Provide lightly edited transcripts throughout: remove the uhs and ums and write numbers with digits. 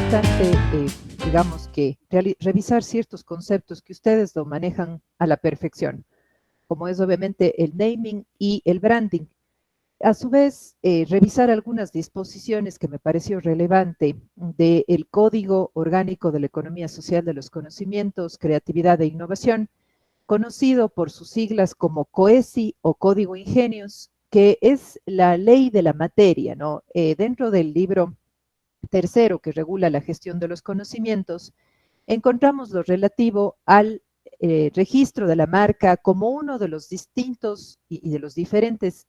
importante, digamos que, revisar ciertos conceptos que ustedes lo manejan a la perfección, como es obviamente el naming y el branding. A su vez, revisar algunas disposiciones que me pareció relevante del Código Orgánico de la Economía Social de los Conocimientos, Creatividad e Innovación, conocido por sus siglas como COESI o Código Ingenios, que es la ley de la materia, ¿no? Dentro del libro tercero, que regula la gestión de los conocimientos, encontramos lo relativo al registro de la marca como uno de los distintos y de los diferentes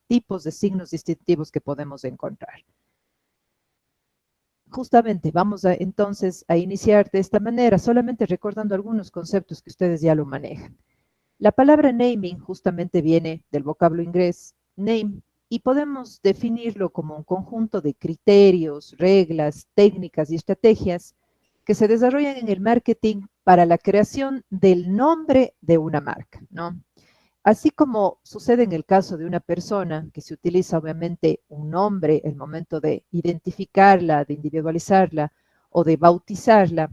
tipos de signos distintivos que podemos encontrar. Justamente vamos entonces a iniciar de esta manera, solamente recordando algunos conceptos que ustedes ya lo manejan. La palabra naming justamente viene del vocablo inglés name y podemos definirlo como un conjunto de criterios, reglas, técnicas y estrategias que se desarrollan en el marketing para la creación del nombre de una marca, ¿no? Así como sucede en el caso de una persona, que se utiliza obviamente un nombre en el momento de identificarla, de individualizarla o de bautizarla,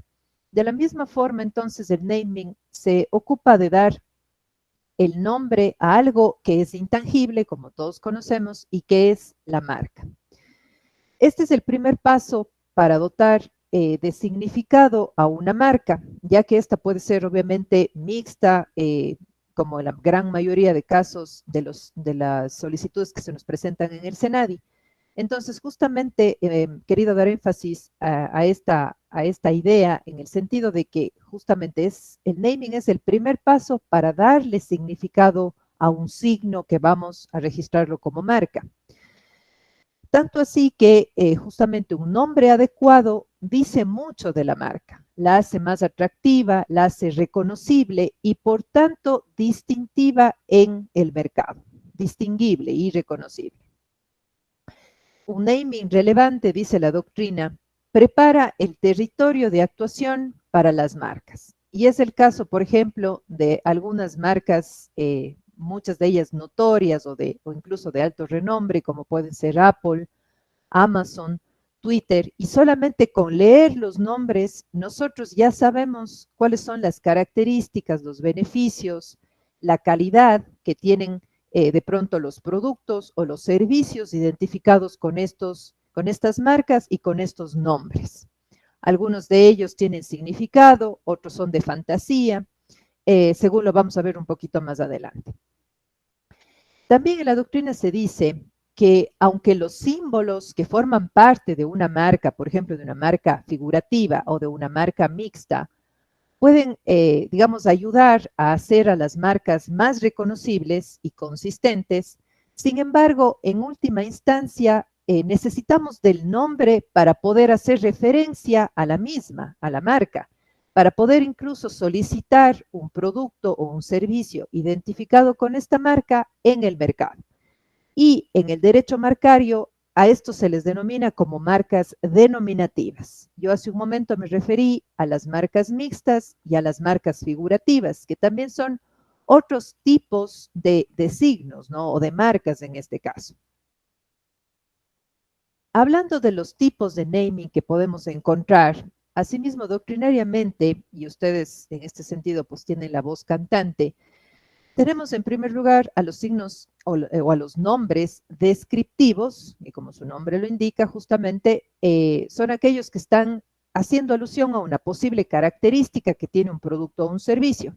de la misma forma entonces el naming se ocupa de dar el nombre a algo que es intangible, como todos conocemos, y que es la marca. Este es el primer paso para dotar de significado a una marca, ya que esta puede ser obviamente mixta, como en la gran mayoría de casos de las solicitudes que se nos presentan en el SENADI. Entonces, justamente, querido dar énfasis a esta idea en el sentido de que justamente el naming es el primer paso para darle significado a un signo que vamos a registrarlo como marca. Tanto así que justamente un nombre adecuado dice mucho de la marca, la hace más atractiva, la hace reconocible y por tanto distintiva en el mercado, distinguible y reconocible. Un naming relevante, dice la doctrina, prepara el territorio de actuación para las marcas. Y es el caso, por ejemplo, de algunas marcas, muchas de ellas notorias o incluso de alto renombre, como pueden ser Apple, Amazon, Twitter, y solamente con leer los nombres, nosotros ya sabemos cuáles son las características, los beneficios, la calidad que tienen de pronto los productos o los servicios identificados con estas marcas y con estos nombres. Algunos de ellos tienen significado, otros son de fantasía, según lo vamos a ver un poquito más adelante. También en la doctrina se dice que aunque los símbolos que forman parte de una marca, por ejemplo, de una marca figurativa o de una marca mixta, pueden, digamos, ayudar a hacer a las marcas más reconocibles y consistentes. Sin embargo, en última instancia, necesitamos del nombre para poder hacer referencia a la misma, a la marca, para poder incluso solicitar un producto o un servicio identificado con esta marca en el mercado. Y en el derecho marcario, a esto se les denomina como marcas denominativas. Yo hace un momento me referí a las marcas mixtas y a las marcas figurativas, que también son otros tipos de signos, ¿no? O de marcas en este caso. Hablando de los tipos de naming que podemos encontrar, asimismo doctrinariamente, y ustedes en este sentido pues tienen la voz cantante, tenemos en primer lugar a los signos o a los nombres descriptivos, y como su nombre lo indica, justamente son aquellos que están haciendo alusión a una posible característica que tiene un producto o un servicio.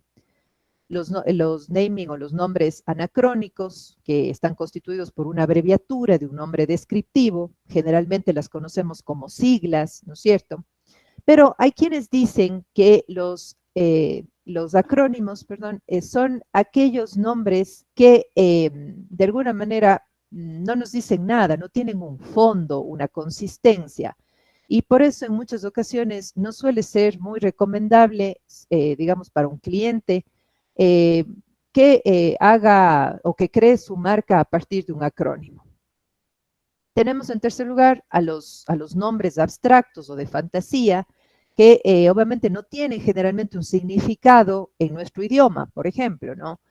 Los naming o los nombres anacrónicos, que están constituidos por una abreviatura de un nombre descriptivo, generalmente las conocemos como siglas, ¿no es cierto? Pero hay quienes dicen que los acrónimos, perdón, son aquellos nombres que de alguna manera no nos dicen nada, no tienen un fondo, una consistencia. Y por eso en muchas ocasiones no suele ser muy recomendable, digamos, para un cliente que haga o que cree su marca a partir de un acrónimo. Tenemos en tercer lugar a los nombres abstractos o de fantasía, que obviamente no tienen generalmente un significado en nuestro idioma, por ejemplo, ¿no?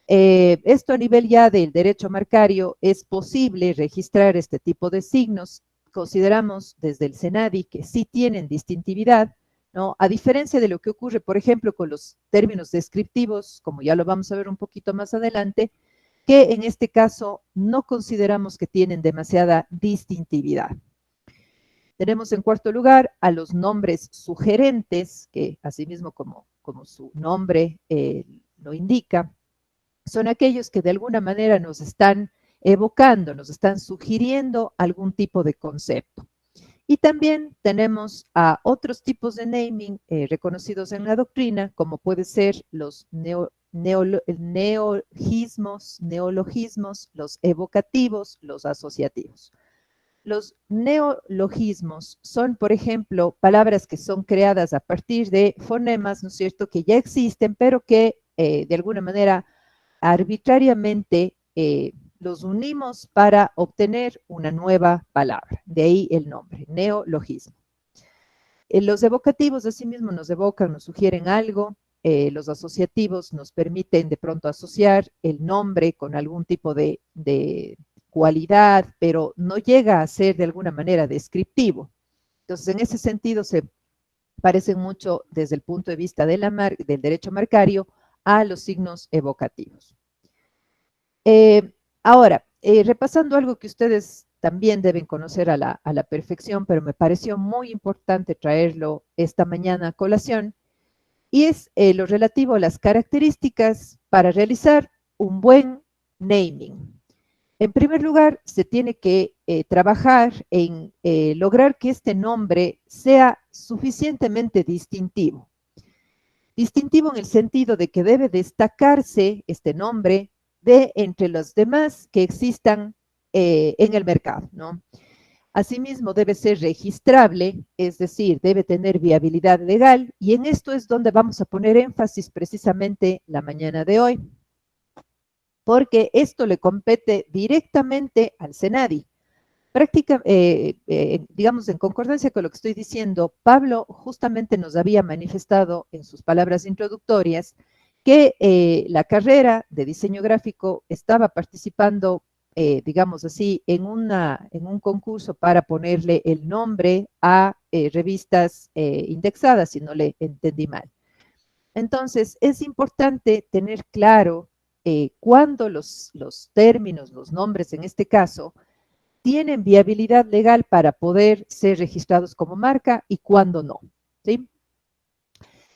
Esto a nivel ya del derecho marcario es posible registrar este tipo de signos consideramos desde el SENADI que sí tienen distintividad, ¿no? A diferencia de lo que ocurre, por ejemplo, con los términos descriptivos, como ya lo vamos a ver un poquito más adelante, que en este caso no consideramos que tienen demasiada distintividad. Tenemos en cuarto lugar a los nombres sugerentes, que asimismo como su nombre lo indica, son aquellos que de alguna manera nos están evocando, nos están sugiriendo algún tipo de concepto. Y también tenemos a otros tipos de naming reconocidos en la doctrina, como puede ser los neologismos, los evocativos, los asociativos. Los neologismos son, por ejemplo, palabras que son creadas a partir de fonemas, ¿no es cierto?, que ya existen, pero que de alguna manera arbitrariamente los unimos para obtener una nueva palabra. De ahí el nombre, neologismo. Los evocativos asimismo nos evocan, nos sugieren algo. Los asociativos nos permiten de pronto asociar el nombre con algún tipo de cualidad, pero no llega a ser de alguna manera descriptivo. Entonces, en ese sentido, se parecen mucho desde el punto de vista del derecho marcario a los signos evocativos. Ahora, repasando algo que ustedes también deben conocer a la perfección, pero me pareció muy importante traerlo esta mañana a colación, y es lo relativo a las características para realizar un buen naming. En primer lugar, se tiene que trabajar en lograr que este nombre sea suficientemente distintivo. Distintivo en el sentido de que debe destacarse este nombre de entre los demás que existan en el mercado, ¿no? Asimismo, debe ser registrable, es decir, debe tener viabilidad legal, y en esto es donde vamos a poner énfasis precisamente la mañana de hoy, porque esto le compete directamente al SENADI. Digamos, en concordancia con lo que estoy diciendo, Pablo justamente nos había manifestado en sus palabras introductorias que la carrera de diseño gráfico estaba participando, digamos así, en un concurso para ponerle el nombre a revistas indexadas, si no le entendí mal. Entonces, es importante tener claro cuándo los términos, los nombres en este caso, tienen viabilidad legal para poder ser registrados como marca y cuándo no, ¿sí?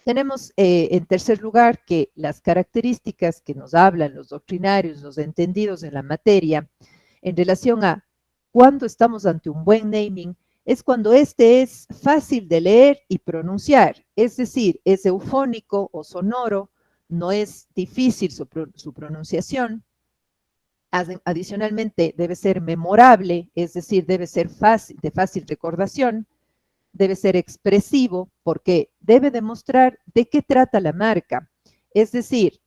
Tenemos en tercer lugar que las características que nos hablan los doctrinarios, los entendidos en la materia, en relación a cuándo estamos ante un buen naming, es cuando este es fácil de leer y pronunciar, es decir, es eufónico o sonoro, no es difícil su pronunciación. Adicionalmente, debe ser memorable, es decir, debe ser de fácil recordación, debe ser expresivo, porque debe demostrar de qué trata la marca. Es decir,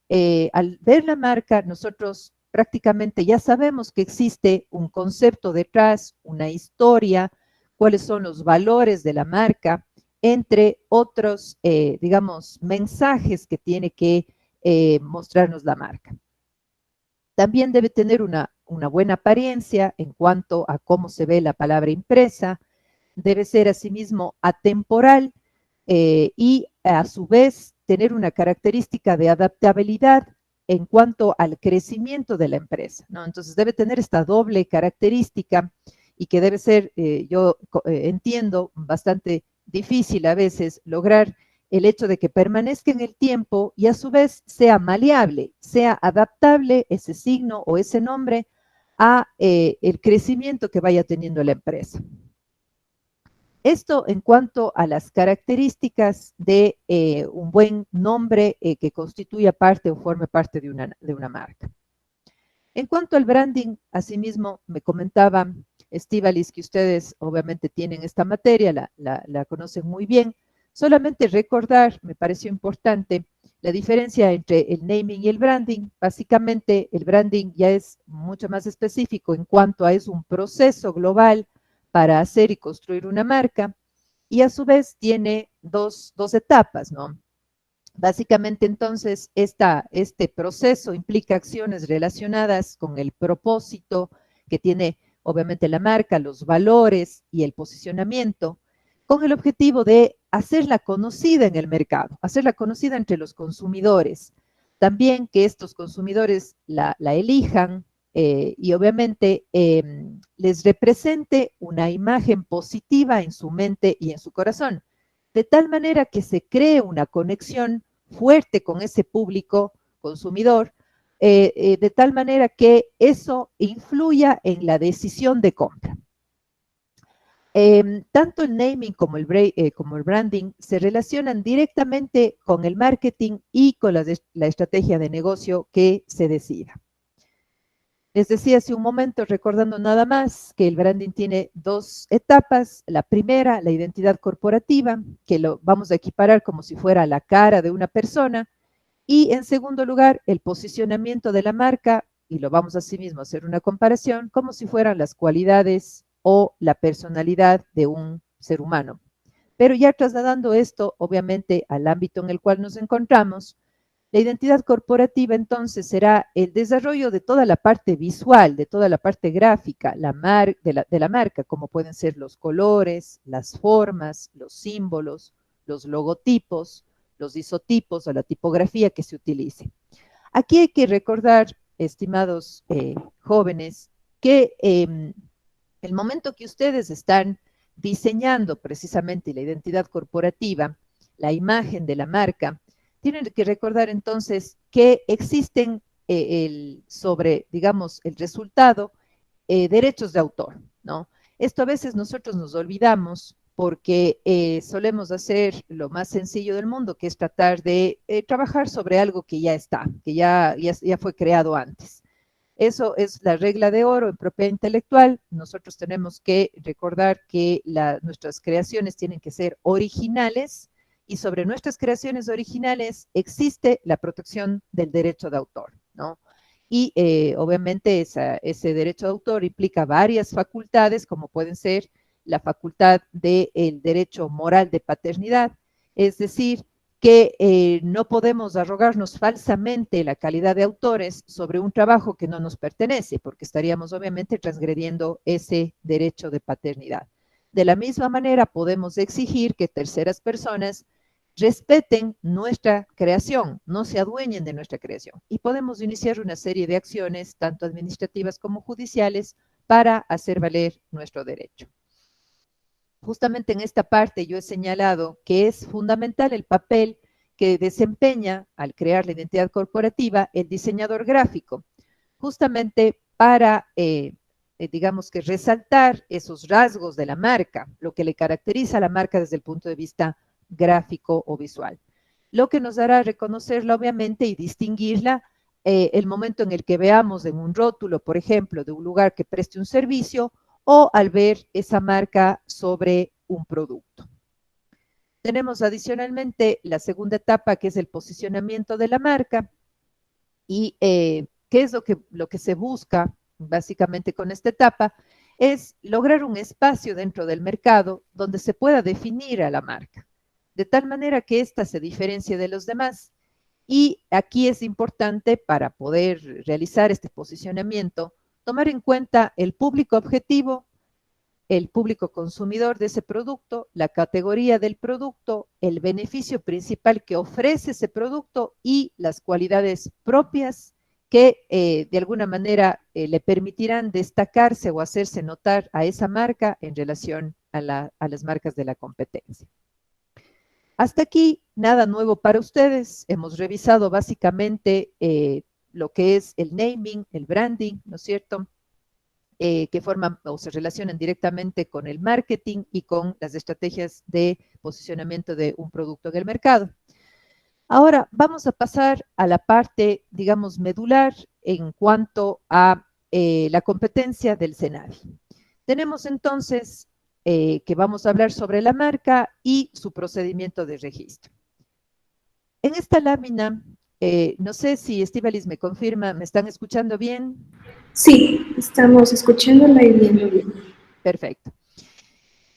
al ver la marca, nosotros prácticamente ya sabemos que existe un concepto detrás, una historia, cuáles son los valores de la marca, entre otros, digamos, mensajes que tiene que mostrarnos la marca. También debe tener una buena apariencia en cuanto a cómo se ve la palabra impresa, debe ser asimismo atemporal y a su vez tener una característica de adaptabilidad en cuanto al crecimiento de la empresa, ¿no? Entonces debe tener esta doble característica y que debe ser, yo entiendo, bastante difícil a veces lograr el hecho de que permanezca en el tiempo y a su vez sea maleable, sea adaptable ese signo o ese nombre a el crecimiento que vaya teniendo la empresa. Esto en cuanto a las características de un buen nombre que constituya parte o forme parte de una marca. En cuanto al branding, asimismo me comentaba Estíbaliz que ustedes obviamente tienen esta materia, la conocen muy bien. Solamente recordar, me pareció importante, la diferencia entre el naming y el branding. Básicamente el branding ya es mucho más específico en cuanto a es un proceso global para hacer y construir una marca y a su vez tiene dos etapas, ¿no? Básicamente, entonces, este proceso implica acciones relacionadas con el propósito que tiene obviamente la marca, los valores y el posicionamiento, con el objetivo de hacerla conocida en el mercado, hacerla conocida entre los consumidores. También que estos consumidores la elijan y obviamente les represente una imagen positiva en su mente y en su corazón, de tal manera que se cree una conexión fuerte con ese público consumidor, de tal manera que eso influya en la decisión de compra. Tanto el naming como el branding se relacionan directamente con el marketing y con la estrategia de negocio que se decida. Les decía hace un momento, recordando nada más, que el branding tiene dos etapas. La primera, la identidad corporativa, que lo vamos a equiparar como si fuera la cara de una persona. Y en segundo lugar, el posicionamiento de la marca, y lo vamos asimismo a hacer una comparación, como si fueran las cualidades o la personalidad de un ser humano. Pero ya trasladando esto, obviamente, al ámbito en el cual nos encontramos, la identidad corporativa entonces será el desarrollo de toda la parte visual, de toda la parte gráfica, de la marca, como pueden ser los colores, las formas, los símbolos, los logotipos, los isotipos o la tipografía que se utilice. Aquí hay que recordar, estimados jóvenes, que el momento que ustedes están diseñando precisamente la identidad corporativa, la imagen de la marca, tienen que recordar entonces que existen sobre, digamos, el resultado, derechos de autor, ¿no? Esto a veces nosotros nos olvidamos porque solemos hacer lo más sencillo del mundo, que es tratar de trabajar sobre algo que ya está, que ya fue creado antes. Eso es la regla de oro en propiedad intelectual. Nosotros tenemos que recordar que nuestras creaciones tienen que ser originales y sobre nuestras creaciones originales existe la protección del derecho de autor, ¿no? Y obviamente ese derecho de autor implica varias facultades, como pueden ser la facultad del derecho moral de paternidad, es decir, que no podemos arrogarnos falsamente la calidad de autores sobre un trabajo que no nos pertenece, porque estaríamos obviamente transgrediendo ese derecho de paternidad. De la misma manera, podemos exigir que terceras personas respeten nuestra creación, no se adueñen de nuestra creación. Y podemos iniciar una serie de acciones, tanto administrativas como judiciales, para hacer valer nuestro derecho. Justamente en esta parte yo he señalado que es fundamental el papel que desempeña al crear la identidad corporativa el diseñador gráfico, justamente para, digamos que resaltar esos rasgos de la marca, lo que le caracteriza a la marca desde el punto de vista gráfico o visual. Lo que nos hará reconocerla obviamente y distinguirla el momento en el que veamos en un rótulo, por ejemplo, de un lugar que preste un servicio o al ver esa marca sobre un producto. Tenemos adicionalmente la segunda etapa, que es el posicionamiento de la marca y qué es lo que se busca básicamente con esta etapa, es lograr un espacio dentro del mercado donde se pueda definir a la marca, de tal manera que ésta se diferencie de los demás. Y aquí es importante para poder realizar este posicionamiento, tomar en cuenta el público objetivo, el público consumidor de ese producto, la categoría del producto, el beneficio principal que ofrece ese producto y las cualidades propias que de alguna manera le permitirán destacarse o hacerse notar a esa marca en relación a las marcas de la competencia. Hasta aquí, nada nuevo para ustedes. Hemos revisado básicamente lo que es el naming, el branding, ¿no es cierto? Que forman o se relacionan directamente con el marketing y con las estrategias de posicionamiento de un producto en el mercado. Ahora vamos a pasar a la parte, digamos, medular en cuanto a la competencia del SENAVI. Tenemos entonces que vamos a hablar sobre la marca y su procedimiento de registro. En esta lámina, no sé si Estíbaliz me confirma, ¿me están escuchando bien? Sí, estamos escuchándola y viendo bien. Perfecto.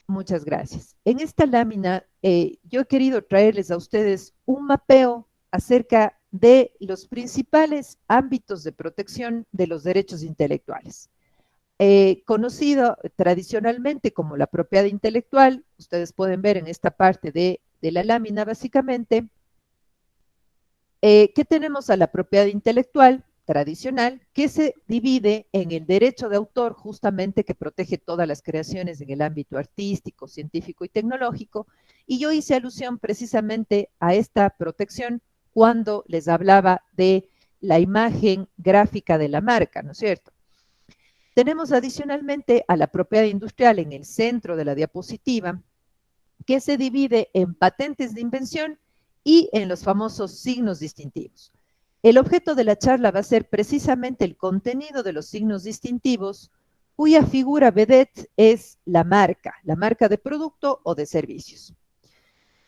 Muchas gracias. En esta lámina, yo he querido traerles a ustedes un mapeo acerca de los principales ámbitos de protección de los derechos intelectuales. conocido tradicionalmente como la propiedad intelectual. Ustedes pueden ver en esta parte de la lámina básicamente que tenemos a la propiedad intelectual tradicional, que se divide en el derecho de autor, justamente que protege todas las creaciones en el ámbito artístico, científico y tecnológico, y yo hice alusión precisamente a esta protección cuando les hablaba de la imagen gráfica de la marca, ¿no es cierto? Tenemos adicionalmente a la propiedad industrial en el centro de la diapositiva, que se divide en patentes de invención y en los famosos signos distintivos. El objeto de la charla va a ser precisamente el contenido de los signos distintivos, cuya figura vedette es la marca de producto o de servicios.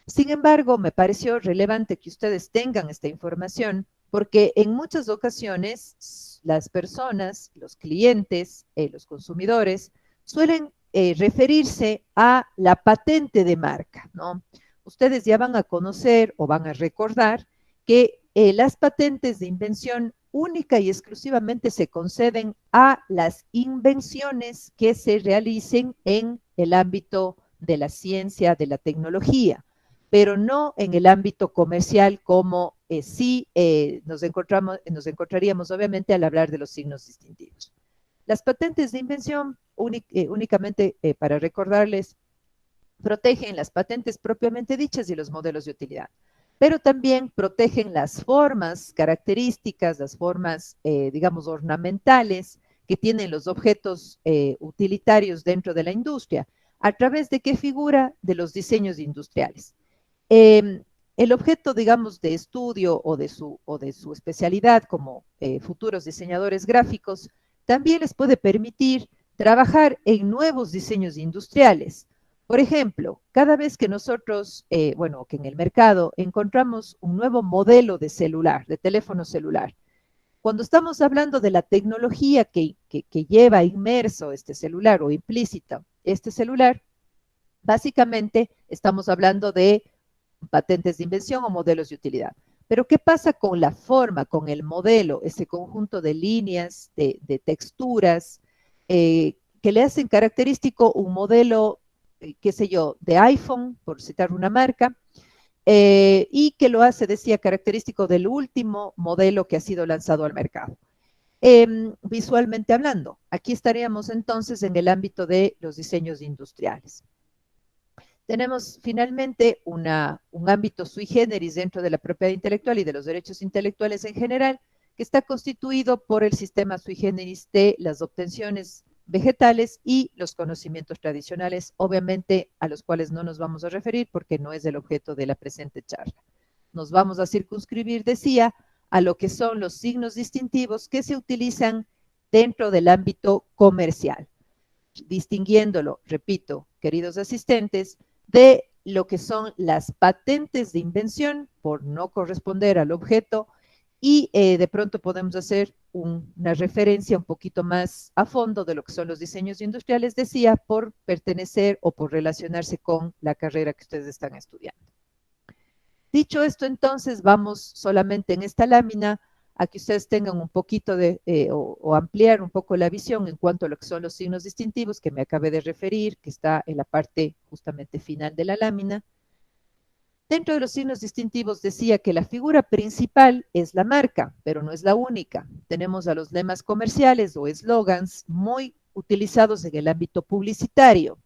Sin embargo, me pareció relevante que ustedes tengan esta información porque en muchas ocasiones las personas, los clientes, los consumidores, suelen referirse a la patente de marca, ¿no? Ustedes ya van a conocer o van a recordar que las patentes de invención única y exclusivamente se conceden a las invenciones que se realicen en el ámbito de la ciencia, de la tecnología, pero no en el ámbito comercial como sí nos encontraríamos obviamente al hablar de los signos distintivos. Las patentes de invención, únicamente para recordarles, protegen las patentes propiamente dichas y los modelos de utilidad, pero también protegen las formas características, las formas, digamos, ornamentales que tienen los objetos utilitarios dentro de la industria, a través de qué figura de los diseños industriales. El objeto, digamos, de estudio o de su especialidad como futuros diseñadores gráficos también les puede permitir trabajar en nuevos diseños industriales. Por ejemplo, cada vez que nosotros, bueno, que en el mercado encontramos un nuevo modelo de celular, de teléfono celular, cuando estamos hablando de la tecnología que lleva inmerso este celular o implícita este celular, básicamente estamos hablando de patentes de invención o modelos de utilidad. Pero ¿qué pasa con la forma, con el modelo, ese conjunto de líneas, de texturas, que le hacen característico un modelo, qué sé yo, de iPhone, por citar una marca, y que lo hace, decía, característico del último modelo que ha sido lanzado al mercado? Visualmente hablando, aquí estaríamos entonces en el ámbito de los diseños industriales. Tenemos finalmente un ámbito sui generis dentro de la propiedad intelectual y de los derechos intelectuales en general, que está constituido por el sistema sui generis de las obtenciones vegetales y los conocimientos tradicionales, obviamente a los cuales no nos vamos a referir porque no es el objeto de la presente charla. Nos vamos a circunscribir, decía, a lo que son los signos distintivos que se utilizan dentro del ámbito comercial, distinguiéndolo, repito, queridos asistentes, de lo que son las patentes de invención por no corresponder al objeto y de pronto podemos hacer una referencia un poquito más a fondo de lo que son los diseños industriales, decía, por pertenecer o por relacionarse con la carrera que ustedes están estudiando. Dicho esto, entonces, vamos solamente en esta lámina a que ustedes tengan un poquito o ampliar un poco la visión en cuanto a lo que son los signos distintivos que me acabé de referir, que está en la parte justamente final de la lámina. Dentro de los signos distintivos decía que la figura principal es la marca, pero no es la única. Tenemos a los lemas comerciales o eslogans muy utilizados en el ámbito publicitario,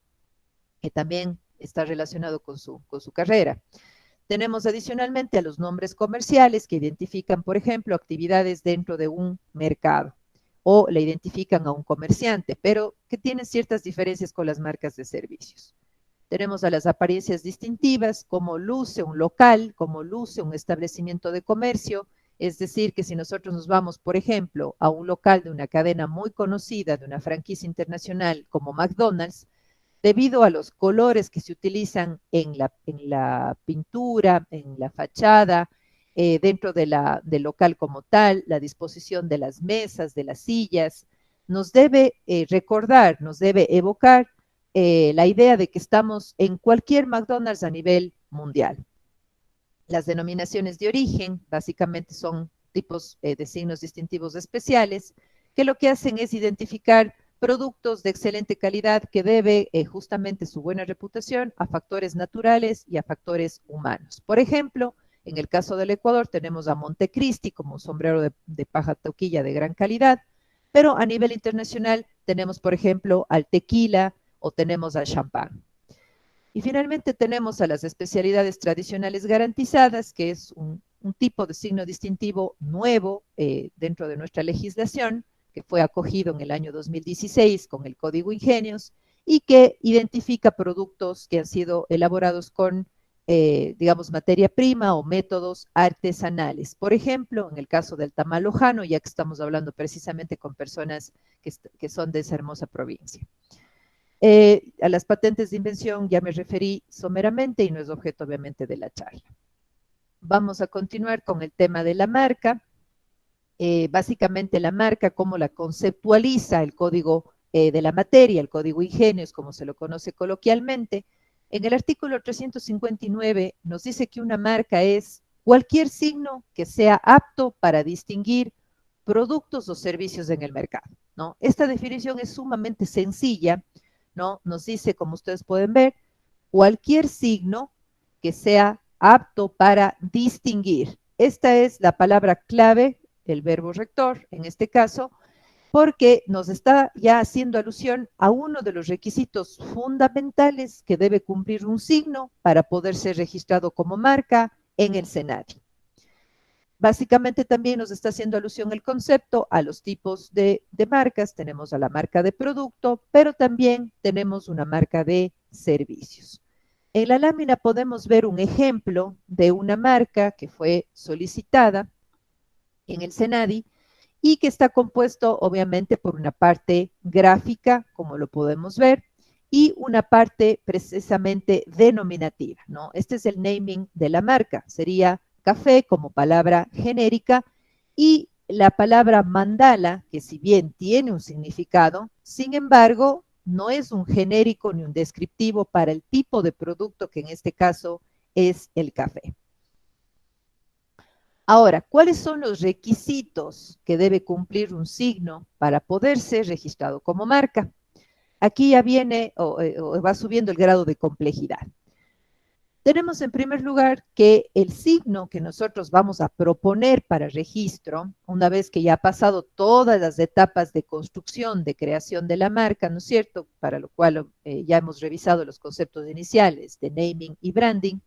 que también está relacionado con su carrera. Tenemos adicionalmente a los nombres comerciales que identifican, por ejemplo, actividades dentro de un mercado o le identifican a un comerciante, pero que tienen ciertas diferencias con las marcas de servicios. Tenemos a las apariencias distintivas, como luce un local, como luce un establecimiento de comercio, es decir, que si nosotros nos vamos, por ejemplo, a un local de una cadena muy conocida, de una franquicia internacional como McDonald's, debido a los colores que se utilizan en la pintura, en la fachada, dentro del local como tal, la disposición de las mesas, de las sillas, nos debe recordar, nos debe evocar la idea de que estamos en cualquier McDonald's a nivel mundial. Las denominaciones de origen básicamente son tipos de signos distintivos especiales que lo que hacen es identificar productos de excelente calidad que debe justamente su buena reputación a factores naturales y a factores humanos. Por ejemplo, en el caso del Ecuador tenemos a Montecristi como un sombrero de paja toquilla de gran calidad, pero a nivel internacional tenemos, por ejemplo, al tequila o tenemos al champán. Y finalmente tenemos a las especialidades tradicionales garantizadas, que es un tipo de signo distintivo nuevo dentro de nuestra legislación, que fue acogido en el año 2016 con el Código Ingenios y que identifica productos que han sido elaborados con, digamos, materia prima o métodos artesanales. Por ejemplo, en el caso del tamal lojano, ya que estamos hablando precisamente con personas que son de esa hermosa provincia. A las patentes de invención ya me referí someramente y no es objeto obviamente de la charla. Vamos a continuar con el tema de la marca. Básicamente la marca, cómo la conceptualiza el código de la materia, el código Ingenios, como se lo conoce coloquialmente. En el artículo 359 nos dice que una marca es cualquier signo que sea apto para distinguir productos o servicios en el mercado, ¿no? Esta definición es sumamente sencilla, ¿no? Nos dice, como ustedes pueden ver, cualquier signo que sea apto para distinguir. Esta es la palabra clave, el verbo rector, en este caso, porque nos está ya haciendo alusión a uno de los requisitos fundamentales que debe cumplir un signo para poder ser registrado como marca en el SENADI. Básicamente también nos está haciendo alusión el concepto a los tipos de marcas. Tenemos a la marca de producto, pero también tenemos una marca de servicios. En la lámina podemos ver un ejemplo de una marca que fue solicitada en el SENADI y que está compuesto obviamente por una parte gráfica, como lo podemos ver, y una parte precisamente denominativa, ¿no? Este es el naming de la marca, sería café como palabra genérica y la palabra mandala, que si bien tiene un significado, sin embargo, no es un genérico ni un descriptivo para el tipo de producto que en este caso es el café. Ahora, ¿cuáles son los requisitos que debe cumplir un signo para poder ser registrado como marca? Aquí ya viene o va subiendo el grado de complejidad. Tenemos en primer lugar que el signo que nosotros vamos a proponer para registro, una vez que ya ha pasado todas las etapas de construcción, de creación de la marca, ¿no es cierto? Para lo cual ya hemos revisado los conceptos iniciales de naming y branding.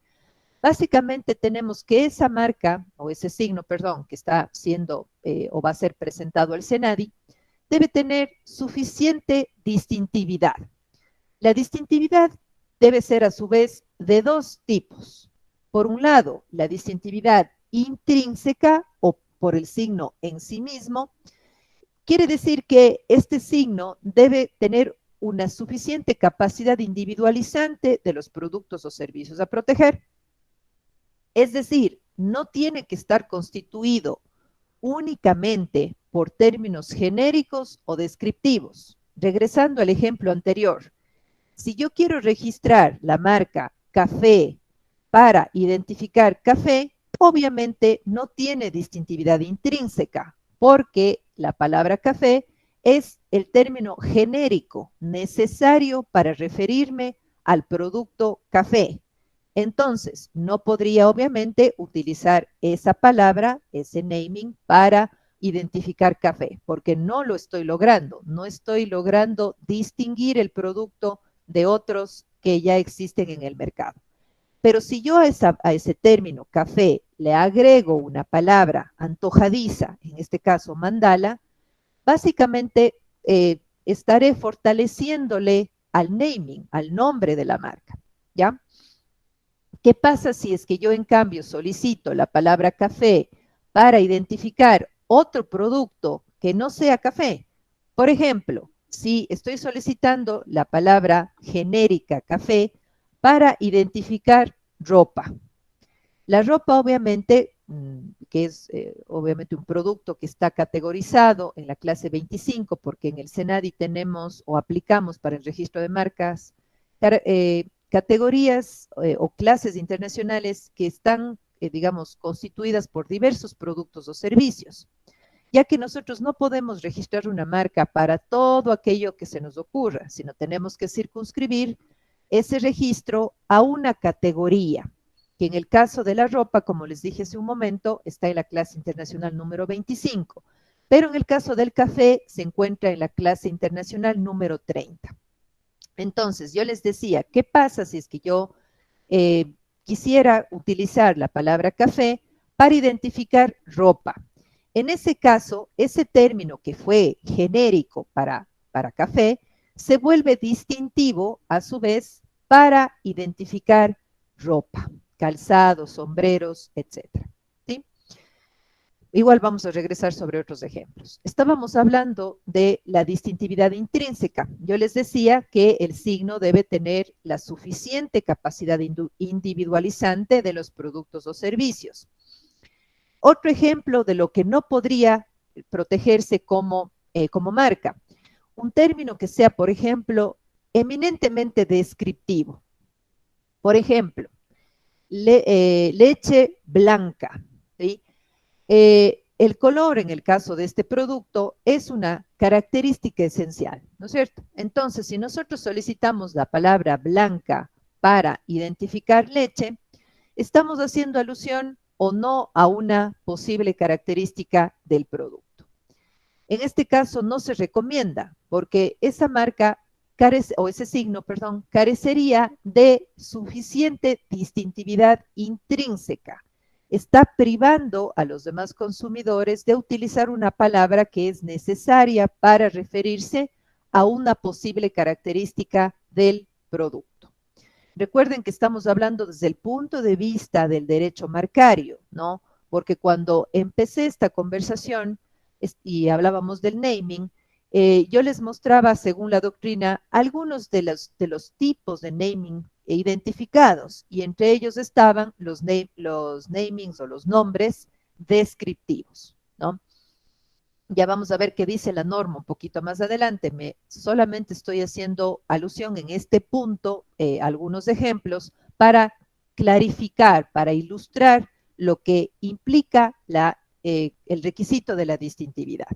Básicamente tenemos que esa marca, o ese signo, perdón, que está siendo o va a ser presentado al SENADI, debe tener suficiente distintividad. La distintividad debe ser a su vez de dos tipos. Por un lado, la distintividad intrínseca o por el signo en sí mismo, quiere decir que este signo debe tener una suficiente capacidad individualizante de los productos o servicios a proteger. Es decir, no tiene que estar constituido únicamente por términos genéricos o descriptivos. Regresando al ejemplo anterior, si yo quiero registrar la marca café para identificar café, obviamente no tiene distintividad intrínseca, porque la palabra café es el término genérico necesario para referirme al producto café. Entonces, no podría obviamente utilizar esa palabra, ese naming, para identificar café, porque no lo estoy logrando, no estoy logrando distinguir el producto de otros que ya existen en el mercado. Pero si yo a ese término café le agrego una palabra antojadiza, en este caso mandala, básicamente estaré fortaleciéndole al naming, al nombre de la marca, ¿ya? ¿Qué pasa si es que yo en cambio solicito la palabra café para identificar otro producto que no sea café? Por ejemplo, si estoy solicitando la palabra genérica café para identificar ropa. La ropa obviamente, que es obviamente un producto que está categorizado en la clase 25, porque en el SENADI tenemos o aplicamos para el registro de marcas categorías o clases internacionales que están, digamos, constituidas por diversos productos o servicios. ya que nosotros no podemos registrar una marca para todo aquello que se nos ocurra, sino tenemos que circunscribir ese registro a una categoría, que en el caso de la ropa, como les dije hace un momento, está en la clase internacional número 25, pero en el caso del café se encuentra en la clase internacional número 30. Entonces, yo les decía, ¿qué pasa si es que yo quisiera utilizar la palabra café para identificar ropa? En ese caso, ese término que fue genérico para café se vuelve distintivo a su vez para identificar ropa, calzados, sombreros, etcétera. ¿Sí? Igual vamos a regresar sobre otros ejemplos. Estábamos hablando de la distintividad intrínseca. Yo les decía que el signo debe tener la suficiente capacidad individualizante de los productos o servicios. Otro ejemplo de lo que no podría protegerse como marca. Un término que sea, por ejemplo, eminentemente descriptivo. Por ejemplo, leche blanca, ¿sí? El color en el caso de este producto es una característica esencial, ¿no es cierto? Entonces, si nosotros solicitamos la palabra blanca para identificar leche, estamos haciendo alusión o no a una posible característica del producto. En este caso no se recomienda porque esa marca o ese signo, perdón, carecería de suficiente distintividad intrínseca. Está privando a los demás consumidores de utilizar una palabra que es necesaria para referirse a una posible característica del producto. Recuerden que estamos hablando desde el punto de vista del derecho marcario, ¿no? Porque cuando empecé esta conversación y hablábamos del naming, yo les mostraba, según la doctrina, algunos de los tipos de naming identificados, y entre ellos estaban los namings o los nombres descriptivos, ¿no? Ya vamos a ver qué dice la norma un poquito más adelante. Solamente estoy haciendo alusión en este punto, algunos ejemplos, para clarificar, para ilustrar lo que implica el requisito de la distintividad.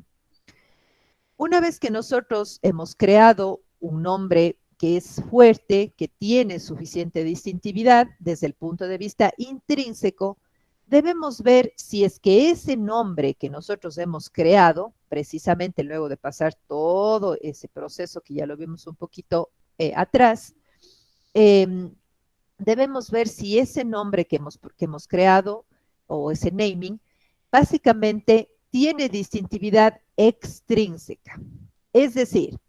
Una vez que nosotros hemos creado un nombre que es fuerte, que tiene suficiente distintividad desde el punto de vista intrínseco, debemos ver si es que ese nombre que nosotros hemos creado, precisamente luego de pasar todo ese proceso que ya lo vimos un poquito atrás, debemos ver si ese nombre que hemos creado o ese naming, básicamente tiene distintividad extrínseca. Es decir,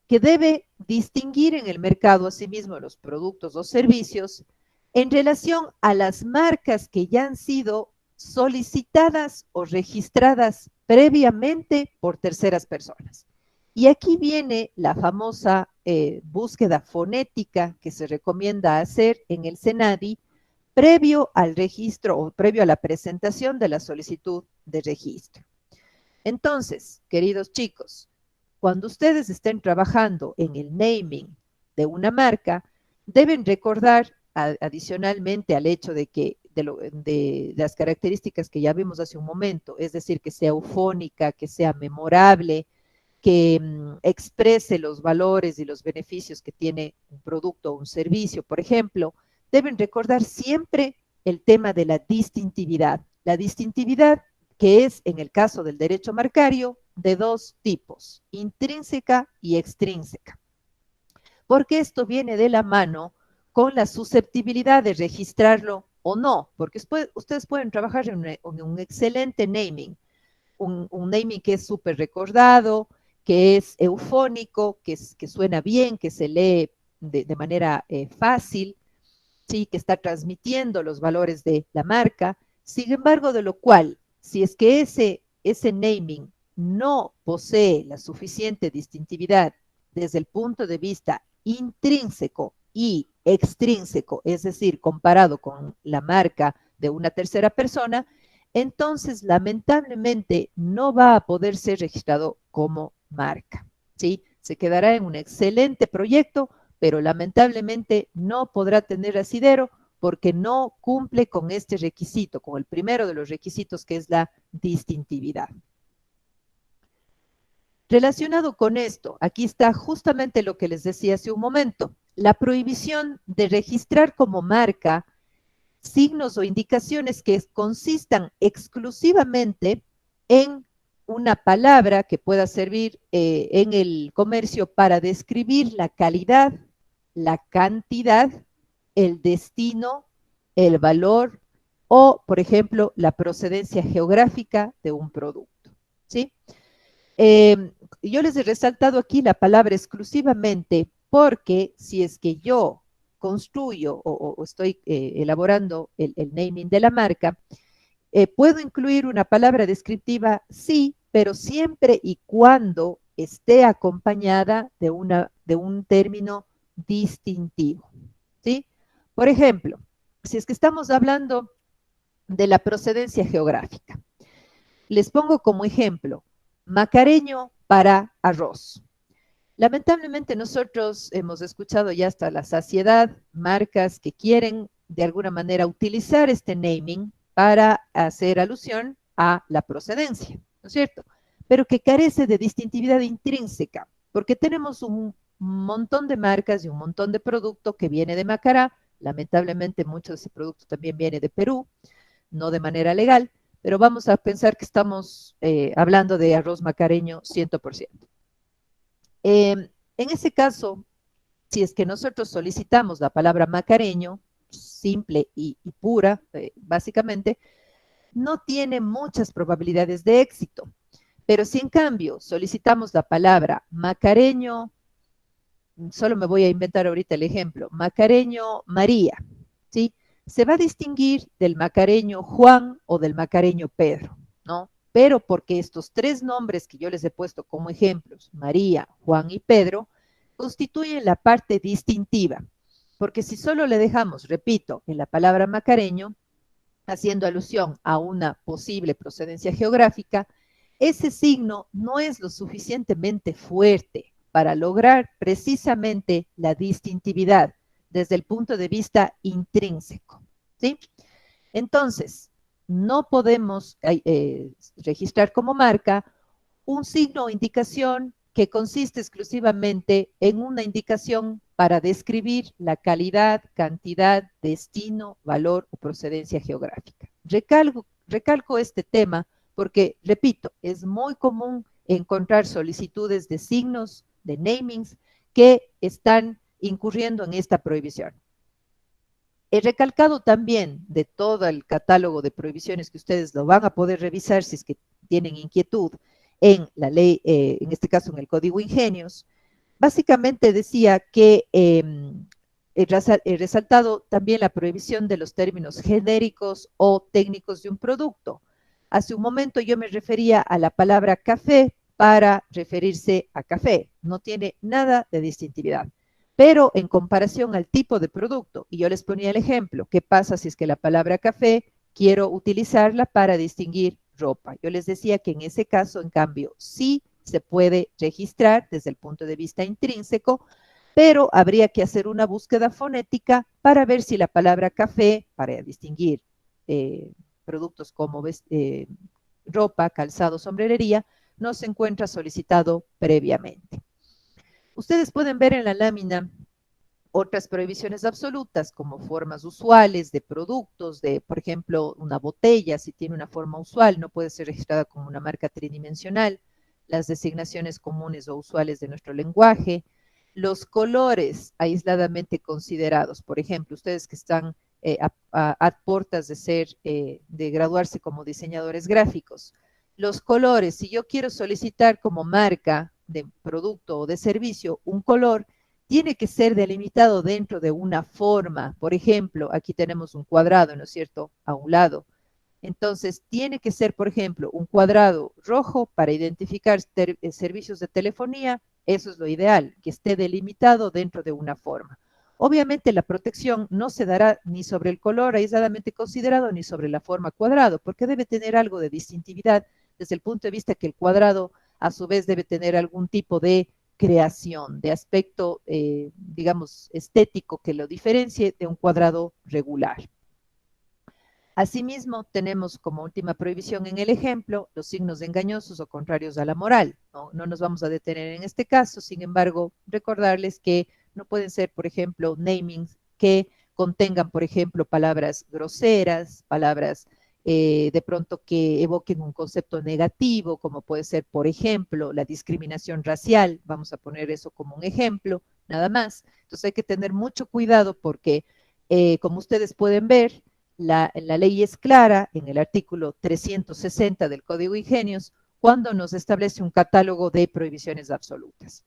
que debe distinguir en el mercado asimismo los productos o servicios en relación a las marcas que ya han sido solicitadas o registradas previamente por terceras personas. Y aquí viene la famosa búsqueda fonética que se recomienda hacer en el SENADI previo al registro o previo a la presentación de la solicitud de registro. Entonces, queridos chicos, cuando ustedes estén trabajando en el naming de una marca, deben recordar adicionalmente al hecho de que de las características que ya vimos hace un momento, es decir, que sea eufónica, que sea memorable, que exprese los valores y los beneficios que tiene un producto o un servicio, por ejemplo, deben recordar siempre el tema de la distintividad. La distintividad que es, en el caso del derecho marcario, de dos tipos, intrínseca y extrínseca. Porque esto viene de la mano con la susceptibilidad de registrarlo o no, porque ustedes pueden trabajar en un excelente naming, un naming que es súper recordado, que es eufónico, que suena bien, que se lee de manera fácil, ¿sí? Que está transmitiendo los valores de la marca. Sin embargo, de lo cual, si es que ese naming no posee la suficiente distintividad desde el punto de vista intrínseco y extrínseco, es decir, comparado con la marca de una tercera persona, entonces lamentablemente no va a poder ser registrado como marca, ¿sí? Se quedará en un excelente proyecto, pero lamentablemente no podrá tener asidero porque no cumple con este requisito, con el primero de los requisitos que es la distintividad. Relacionado con esto, aquí está justamente lo que les decía hace un momento, la prohibición de registrar como marca signos o indicaciones que consistan exclusivamente en una palabra que pueda servir en el comercio para describir la calidad, la cantidad, el destino, el valor o, por ejemplo, la procedencia geográfica de un producto. ¿Sí? Yo les he resaltado aquí la palabra exclusivamente porque si es que yo construyo o estoy elaborando el naming de la marca, puedo incluir una palabra descriptiva, sí, pero siempre y cuando esté acompañada de un término distintivo, ¿sí? Por ejemplo, si es que estamos hablando de la procedencia geográfica, les pongo como ejemplo, macareño para arroz. Lamentablemente nosotros hemos escuchado ya hasta la saciedad marcas que quieren de alguna manera utilizar este naming para hacer alusión a la procedencia, ¿no es cierto? Pero que carece de distintividad intrínseca, porque tenemos un montón de marcas y un montón de producto que viene de Macará, lamentablemente mucho de ese producto también viene de Perú, no de manera legal, pero vamos a pensar que estamos hablando de arroz macareño 100%. En ese caso, si es que nosotros solicitamos la palabra macareño, simple y pura, básicamente, no tiene muchas probabilidades de éxito. Pero si en cambio solicitamos la palabra macareño, solo me voy a inventar ahorita el ejemplo, macareño María, ¿sí? Se va a distinguir del macareño Juan o del macareño Pedro, ¿no? Pero porque estos tres nombres que yo les he puesto como ejemplos, María, Juan y Pedro, constituyen la parte distintiva. Porque si solo le dejamos, repito, en la palabra macareño, haciendo alusión a una posible procedencia geográfica, ese signo no es lo suficientemente fuerte para lograr precisamente la distintividad desde el punto de vista intrínseco. ¿Sí? Entonces, no podemos registrar como marca un signo o indicación que consiste exclusivamente en una indicación para describir la calidad, cantidad, destino, valor o procedencia geográfica. Recalco este tema porque, repito, es muy común encontrar solicitudes de signos, de namings, que están incurriendo en esta prohibición. He recalcado también de todo el catálogo de prohibiciones que ustedes lo van a poder revisar si es que tienen inquietud en la ley, en este caso en el Código Ingenios, básicamente decía que he resaltado también la prohibición de los términos genéricos o técnicos de un producto. Hace un momento yo me refería a la palabra café para referirse a café. No tiene nada de distintividad. Pero en comparación al tipo de producto, y yo les ponía el ejemplo, ¿qué pasa si es que la palabra café quiero utilizarla para distinguir ropa? Yo les decía que en ese caso, en cambio, sí se puede registrar desde el punto de vista intrínseco, pero habría que hacer una búsqueda fonética para ver si la palabra café, para distinguir productos como ropa, calzado, sombrerería, no se encuentra solicitado previamente. Ustedes pueden ver en la lámina otras prohibiciones absolutas, como formas usuales de productos, de, por ejemplo, una botella, si tiene una forma usual, no puede ser registrada como una marca tridimensional, las designaciones comunes o usuales de nuestro lenguaje, los colores aisladamente considerados, por ejemplo, ustedes que están a puertas de de graduarse como diseñadores gráficos, los colores, si yo quiero solicitar como marca de producto o de servicio un color, tiene que ser delimitado dentro de una forma. Por ejemplo, aquí tenemos un cuadrado, ¿no es cierto?, a un lado. Entonces, tiene que ser, por ejemplo, un cuadrado rojo para identificar servicios de telefonía. Eso es lo ideal, que esté delimitado dentro de una forma. Obviamente, la protección no se dará ni sobre el color aisladamente considerado ni sobre la forma cuadrado, porque debe tener algo de distintividad desde el punto de vista que el cuadrado, a su vez, debe tener algún tipo de creación, de aspecto, digamos, estético que lo diferencie de un cuadrado regular. Asimismo, tenemos como última prohibición en el ejemplo los signos engañosos o contrarios a la moral. No nos vamos a detener en este caso, sin embargo, recordarles que no pueden ser, por ejemplo, namings que contengan, por ejemplo, palabras groseras, palabras de pronto que evoquen un concepto negativo, como puede ser, por ejemplo, la discriminación racial. Vamos a poner eso como un ejemplo, nada más. Entonces hay que tener mucho cuidado porque, como ustedes pueden ver, la ley es clara en el artículo 360 del Código Ingenios cuando nos establece un catálogo de prohibiciones absolutas.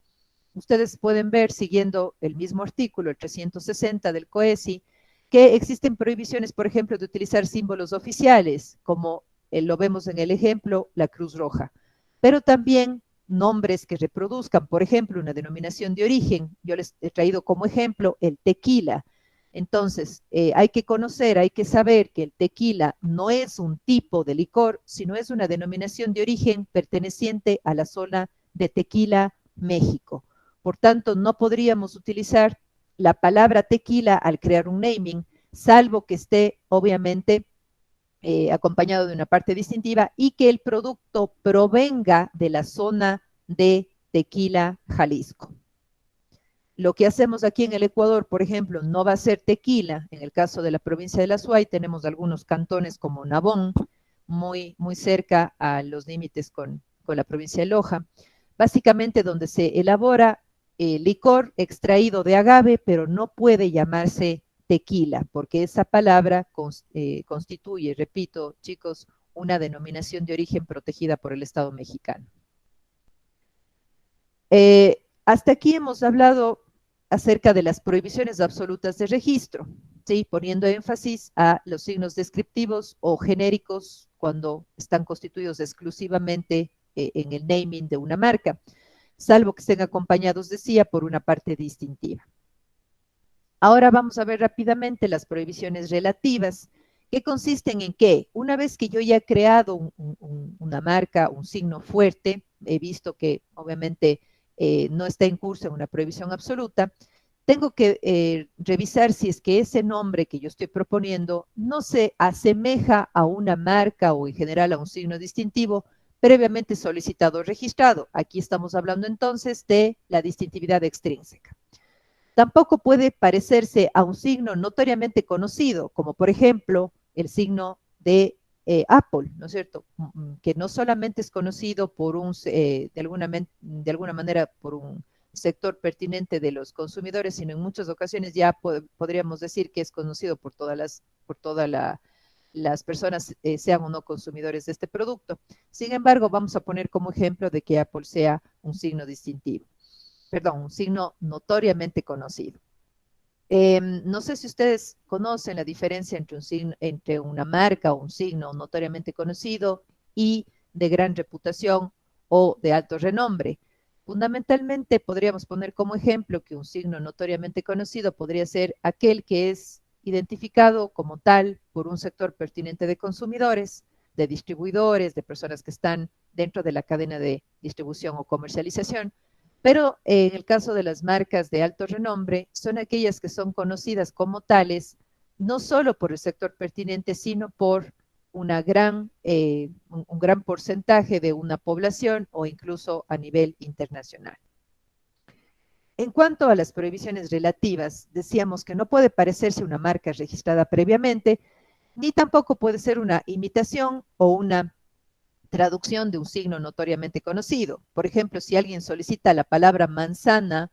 Ustedes pueden ver, siguiendo el mismo artículo, el 360 del COESI, que existen prohibiciones, por ejemplo, de utilizar símbolos oficiales, como lo vemos en el ejemplo, la Cruz Roja, pero también nombres que reproduzcan, por ejemplo, una denominación de origen. Yo les he traído como ejemplo el tequila. Entonces, hay que conocer, hay que saber que el tequila no es un tipo de licor, sino es una denominación de origen perteneciente a la zona de Tequila, México. Por tanto, no podríamos utilizar la palabra tequila al crear un naming, salvo que esté, obviamente, acompañado de una parte distintiva y que el producto provenga de la zona de Tequila, Jalisco. Lo que hacemos aquí en el Ecuador, por ejemplo, no va a ser tequila. En el caso de la provincia de La Suay, tenemos algunos cantones como Nabón, muy cerca a los límites con la provincia de Loja, básicamente donde se elabora licor extraído de agave, pero no puede llamarse tequila, porque esa palabra constituye, repito, chicos, una denominación de origen protegida por el Estado mexicano. Hasta aquí hemos hablado acerca de las prohibiciones absolutas de registro, ¿sí? Poniendo énfasis a los signos descriptivos o genéricos cuando están constituidos exclusivamente en el naming de una marca, salvo que estén acompañados, decía, por una parte distintiva. Ahora vamos a ver rápidamente las prohibiciones relativas, que consisten en que una vez que yo ya he creado una marca, un signo fuerte, he visto que obviamente no está en curso en una prohibición absoluta, tengo que revisar si es que ese nombre que yo estoy proponiendo no se asemeja a una marca o en general a un signo distintivo previamente solicitado o registrado. Aquí estamos hablando entonces de la distintividad extrínseca. Tampoco puede parecerse a un signo notoriamente conocido, como por ejemplo el signo de Apple, ¿no es cierto? Que no solamente es conocido por de alguna manera por un sector pertinente de los consumidores, sino en muchas ocasiones ya podríamos decir que es conocido por las personas, sean o no consumidores de este producto. Sin embargo, vamos a poner como ejemplo de que Apple sea un signo distintivo, perdón, un signo notoriamente conocido. No sé si ustedes conocen la diferencia entre, entre una marca o un signo notoriamente conocido y de gran reputación o de alto renombre. Fundamentalmente podríamos poner como ejemplo que un signo notoriamente conocido podría ser aquel que es identificado como tal por un sector pertinente de consumidores, de distribuidores, de personas que están dentro de la cadena de distribución o comercialización. Pero en el caso de las marcas de alto renombre, son aquellas que son conocidas como tales, no solo por el sector pertinente, sino por un gran porcentaje de una población o incluso a nivel internacional. En cuanto a las prohibiciones relativas, decíamos que no puede parecerse una marca registrada previamente, ni tampoco puede ser una imitación o una traducción de un signo notoriamente conocido. Por ejemplo, si alguien solicita la palabra manzana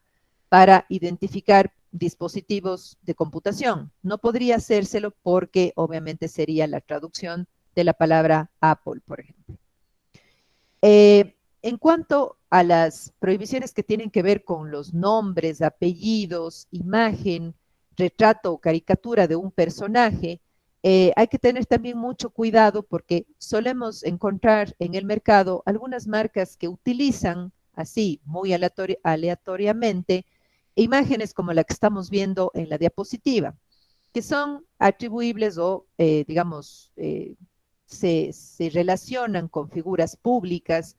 para identificar dispositivos de computación, no podría hacérselo porque obviamente sería la traducción de la palabra Apple, por ejemplo. En cuanto a las prohibiciones que tienen que ver con los nombres, apellidos, imagen, retrato o caricatura de un personaje, hay que tener también mucho cuidado porque solemos encontrar en el mercado algunas marcas que utilizan así, muy aleatoriamente, imágenes como la que estamos viendo en la diapositiva, que son atribuibles o, digamos, se relacionan con figuras públicas,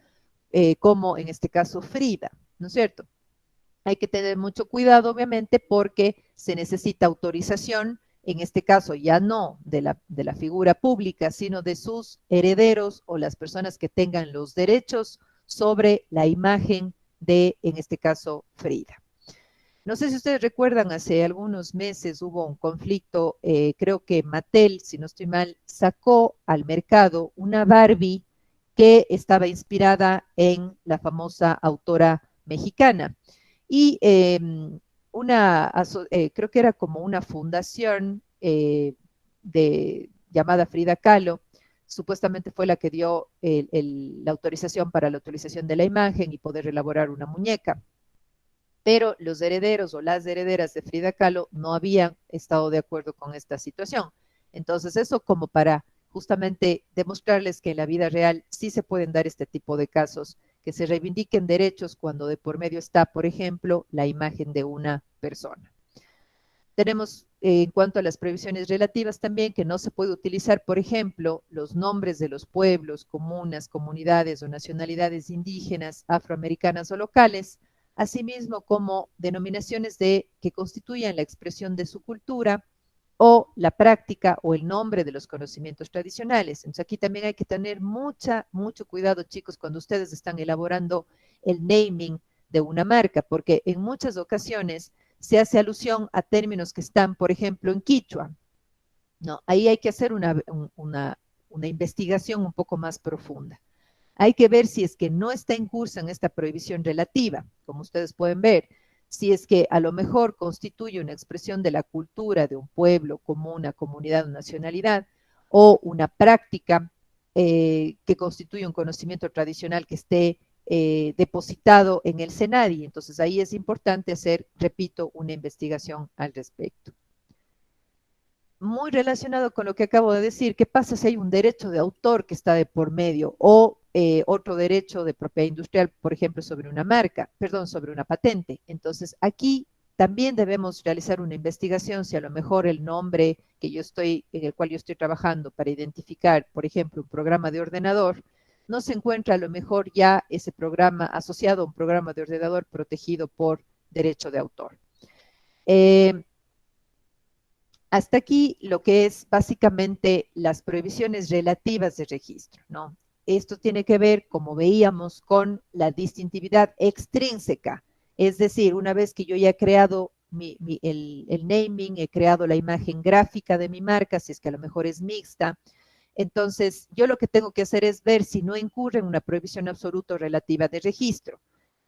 como en este caso Frida, ¿no es cierto? Hay que tener mucho cuidado, obviamente, porque se necesita autorización en este caso ya no de la figura pública, sino de sus herederos o las personas que tengan los derechos sobre la imagen de, en este caso, Frida. No sé si ustedes recuerdan, hace algunos meses hubo un conflicto, creo que Mattel, si no estoy mal, sacó al mercado una Barbie que estaba inspirada en la famosa autora mexicana. Y creo que era como una fundación llamada Frida Kahlo, supuestamente fue la que dio la autorización para la utilización de la imagen y poder elaborar una muñeca, pero los herederos o las herederas de Frida Kahlo no habían estado de acuerdo con esta situación. Entonces, eso como para justamente demostrarles que en la vida real sí se pueden dar este tipo de casos, que se reivindiquen derechos cuando de por medio está, por ejemplo, la imagen de una persona. Tenemos, en cuanto a las prohibiciones relativas también, que no se puede utilizar, por ejemplo, los nombres de los pueblos, comunas, comunidades o nacionalidades indígenas, afroamericanas o locales, asimismo como denominaciones que constituyan la expresión de su cultura o la práctica o el nombre de los conocimientos tradicionales. Entonces aquí también hay que tener mucho cuidado, chicos, cuando ustedes están elaborando el naming de una marca, porque en muchas ocasiones se hace alusión a términos que están, por ejemplo, en quichua. No, ahí hay que hacer una investigación un poco más profunda. Hay que ver si es que no está en curso en esta prohibición relativa, como ustedes pueden ver, si es que a lo mejor constituye una expresión de la cultura de un pueblo, comuna, comunidad o nacionalidad, o una práctica que constituye un conocimiento tradicional que esté depositado en el SENADI. Entonces ahí es importante hacer, repito, una investigación al respecto. Muy relacionado con lo que acabo de decir, ¿qué pasa si hay un derecho de autor que está de por medio o otro derecho de propiedad industrial, por ejemplo, sobre una marca, perdón, sobre una patente? Entonces, aquí también debemos realizar una investigación si a lo mejor el nombre en el cual yo estoy trabajando para identificar, por ejemplo, un programa de ordenador, no se encuentra a lo mejor ya ese programa asociado a un programa de ordenador protegido por derecho de autor. Hasta aquí lo que es básicamente las prohibiciones relativas de registro, ¿no? Esto tiene que ver, como veíamos, con la distintividad extrínseca, es decir, una vez que yo ya he creado el naming, he creado la imagen gráfica de mi marca, si es que a lo mejor es mixta, entonces yo lo que tengo que hacer es ver si no incurre en una prohibición absoluta o relativa de registro.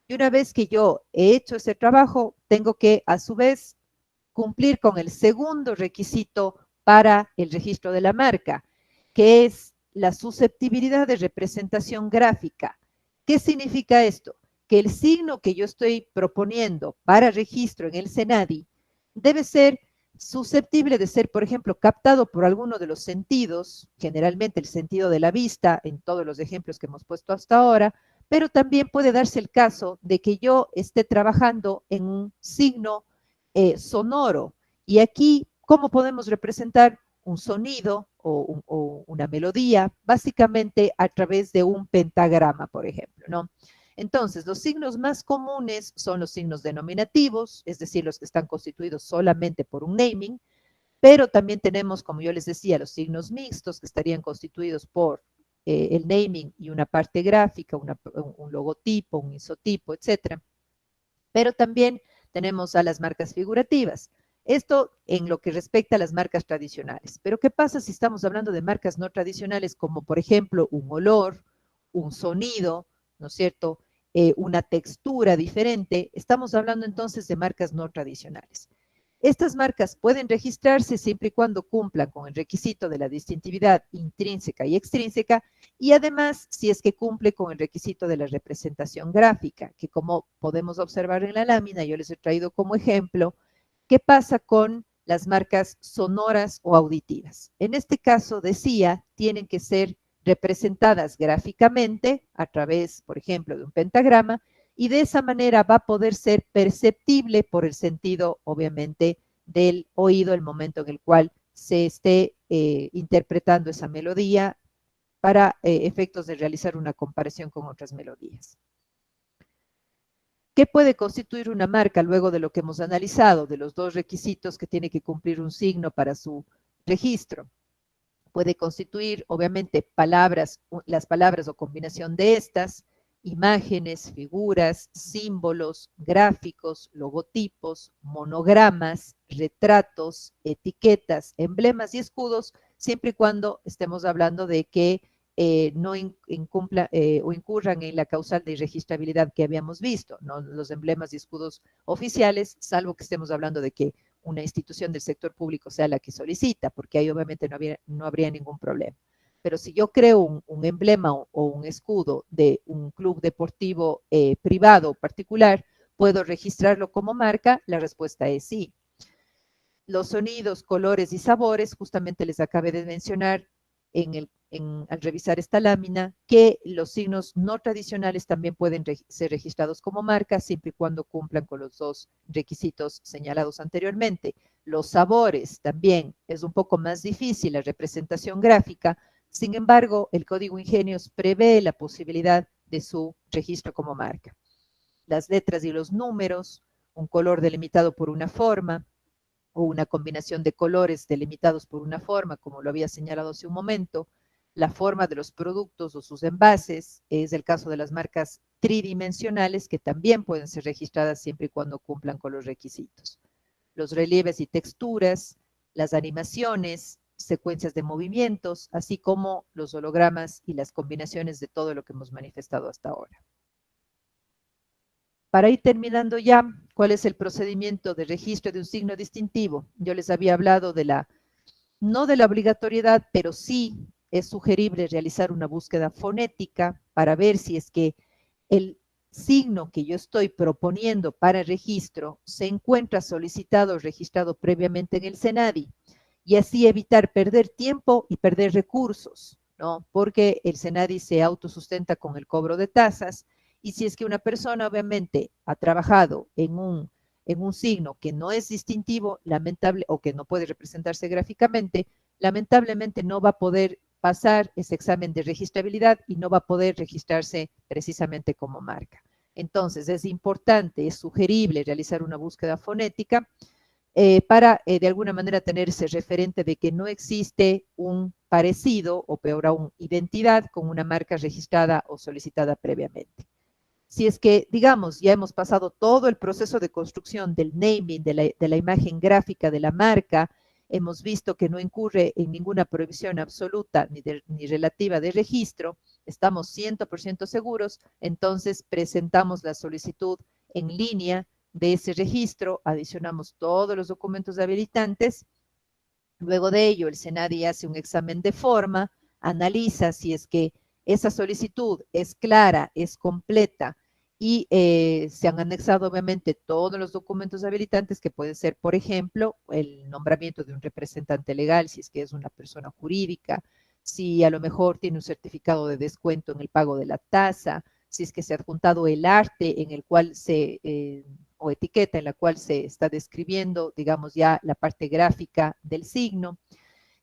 Y una vez que yo he hecho ese trabajo, tengo que a su vez cumplir con el segundo requisito para el registro de la marca, que es la susceptibilidad de representación gráfica. ¿Qué significa esto? Que el signo que yo estoy proponiendo para registro en el SENADI debe ser susceptible de ser, por ejemplo, captado por alguno de los sentidos, generalmente el sentido de la vista, en todos los ejemplos que hemos puesto hasta ahora, pero también puede darse el caso de que yo esté trabajando en un signo sonoro. Y aquí, ¿cómo podemos representar un sonido o una melodía? Básicamente a través de un pentagrama, por ejemplo, ¿no? Entonces, los signos más comunes son los signos denominativos, es decir, los que están constituidos solamente por un naming, pero también tenemos, como yo les decía, los signos mixtos que estarían constituidos por el naming y una parte gráfica, un logotipo, un isotipo, etcétera. Pero también tenemos a las marcas figurativas. Esto en lo que respecta a las marcas tradicionales. Pero ¿qué pasa si estamos hablando de marcas no tradicionales como por ejemplo un olor, un sonido, ¿no es cierto? Una textura diferente. Estamos hablando entonces de marcas no tradicionales. Estas marcas pueden registrarse siempre y cuando cumplan con el requisito de la distintividad intrínseca y extrínseca y además si es que cumple con el requisito de la representación gráfica, que como podemos observar en la lámina, yo les he traído como ejemplo, ¿qué pasa con las marcas sonoras o auditivas? En este caso, decía, tienen que ser representadas gráficamente a través, por ejemplo, de un pentagrama y de esa manera va a poder ser perceptible por el sentido, obviamente, del oído, el momento en el cual se esté interpretando esa melodía para efectos de realizar una comparación con otras melodías. ¿Qué puede constituir una marca luego de lo que hemos analizado, de los dos requisitos que tiene que cumplir un signo para su registro? Puede constituir, obviamente, palabras, las palabras o combinación de estas, imágenes, figuras, símbolos, gráficos, logotipos, monogramas, retratos, etiquetas, emblemas y escudos, siempre y cuando estemos hablando de que no incumpla o incurran en la causal de irregistrabilidad que habíamos visto, ¿no? Los emblemas y escudos oficiales, salvo que estemos hablando de que una institución del sector público sea la que solicita, porque ahí obviamente no habría ningún problema. Pero si yo creo un emblema o un escudo de un club deportivo privado o particular, ¿puedo registrarlo como marca? La respuesta es sí. Los sonidos, colores y sabores, justamente les acabé de mencionar al revisar esta lámina, que los signos no tradicionales también pueden ser registrados como marcas siempre y cuando cumplan con los dos requisitos señalados anteriormente. Los sabores también es un poco más difícil la representación gráfica, sin embargo, el Código Ingenios prevé la posibilidad de su registro como marca. Las letras y los números, un color delimitado por una forma, o una combinación de colores delimitados por una forma, como lo había señalado hace un momento, la forma de los productos o sus envases, es el caso de las marcas tridimensionales que también pueden ser registradas siempre y cuando cumplan con los requisitos. Los relieves y texturas, las animaciones, secuencias de movimientos, así como los hologramas y las combinaciones de todo lo que hemos manifestado hasta ahora. Para ir terminando ya, ¿cuál es el procedimiento de registro de un signo distintivo? Yo les había hablado no de la obligatoriedad, pero sí es sugerible realizar una búsqueda fonética para ver si es que el signo que yo estoy proponiendo para registro se encuentra solicitado o registrado previamente en el SENADI y así evitar perder tiempo y perder recursos, ¿no? Porque el SENADI se autosustenta con el cobro de tasas y si es que una persona obviamente ha trabajado en un signo que no es distintivo, lamentable, o que no puede representarse gráficamente, lamentablemente no va a poder pasar ese examen de registrabilidad y no va a poder registrarse precisamente como marca. Entonces, es importante, es sugerible realizar una búsqueda fonética para de alguna manera tener ese referente de que no existe un parecido o peor aún, identidad con una marca registrada o solicitada previamente. Si es que, digamos, ya hemos pasado todo el proceso de construcción del naming, de la imagen gráfica de la marca, hemos visto que no incurre en ninguna prohibición absoluta ni relativa de registro, estamos 100% seguros, entonces presentamos la solicitud en línea de ese registro, adicionamos todos los documentos habilitantes, luego de ello el SENADI hace un examen de forma, analiza si es que esa solicitud es clara, es completa, y se han anexado obviamente todos los documentos habilitantes que pueden ser, por ejemplo, el nombramiento de un representante legal, si es que es una persona jurídica, si a lo mejor tiene un certificado de descuento en el pago de la tasa, si es que se ha adjuntado el arte en el cual o etiqueta en la cual se está describiendo, digamos, ya la parte gráfica del signo.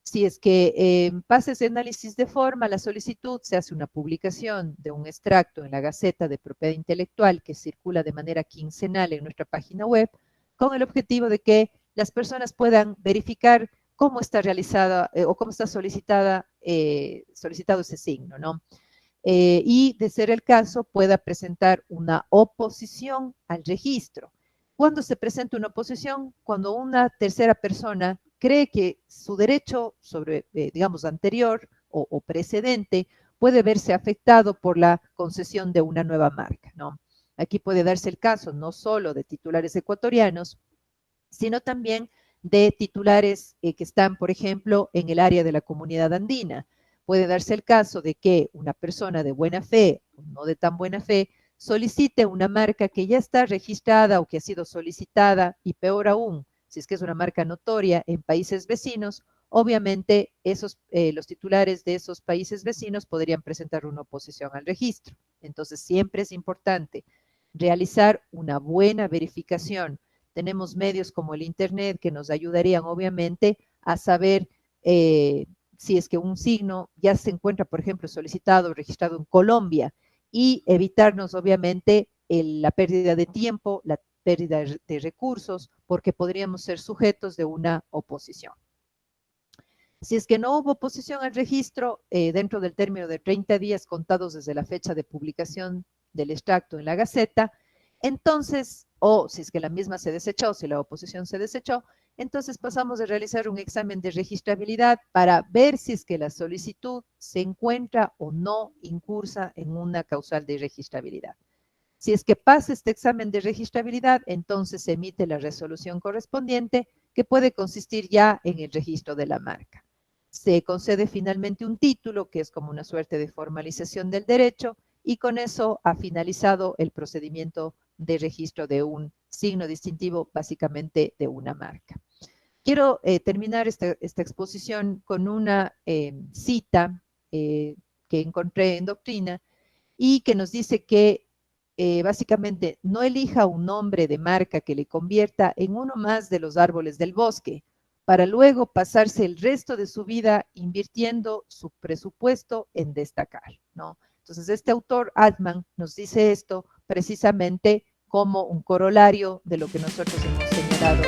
Si es que pasa ese análisis de forma, la solicitud se hace una publicación de un extracto en la Gaceta de Propiedad Intelectual que circula de manera quincenal en nuestra página web, con el objetivo de que las personas puedan verificar cómo está realizada o cómo está solicitado ese signo, ¿no? Y, de ser el caso, pueda presentar una oposición al registro. ¿Cuándo se presenta una oposición? Cuando una tercera persona cree que su derecho sobre, digamos, anterior o precedente puede verse afectado por la concesión de una nueva marca, ¿no? Aquí puede darse el caso no solo de titulares ecuatorianos, sino también de titulares que están, por ejemplo, en el área de la comunidad andina. Puede darse el caso de que una persona de buena fe o no de tan buena fe solicite una marca que ya está registrada o que ha sido solicitada y peor aún, si es que es una marca notoria en países vecinos, obviamente los titulares de esos países vecinos podrían presentar una oposición al registro. Entonces siempre es importante realizar una buena verificación. Tenemos medios como el Internet que nos ayudarían obviamente a saber si es que un signo ya se encuentra, por ejemplo, solicitado o registrado en Colombia y evitarnos obviamente la pérdida de tiempo, la pérdida de recursos, porque podríamos ser sujetos de una oposición. Si es que no hubo oposición al registro dentro del término de 30 días contados desde la fecha de publicación del extracto en la Gaceta, entonces, o si es que la misma se desechó, si la oposición se desechó, entonces pasamos a realizar un examen de registrabilidad para ver si es que la solicitud se encuentra o no incursa en una causal de registrabilidad. Si es que pasa este examen de registrabilidad, entonces se emite la resolución correspondiente que puede consistir ya en el registro de la marca. Se concede finalmente un título, que es como una suerte de formalización del derecho, y con eso ha finalizado el procedimiento de registro de un signo distintivo, básicamente de una marca. Quiero terminar esta exposición con una cita que encontré en Doctrina y que nos dice que básicamente no elija un nombre de marca que le convierta en uno más de los árboles del bosque, para luego pasarse el resto de su vida invirtiendo su presupuesto en destacar, ¿no? Entonces, este autor, Altman, nos dice esto precisamente como un corolario de lo que nosotros hemos señalado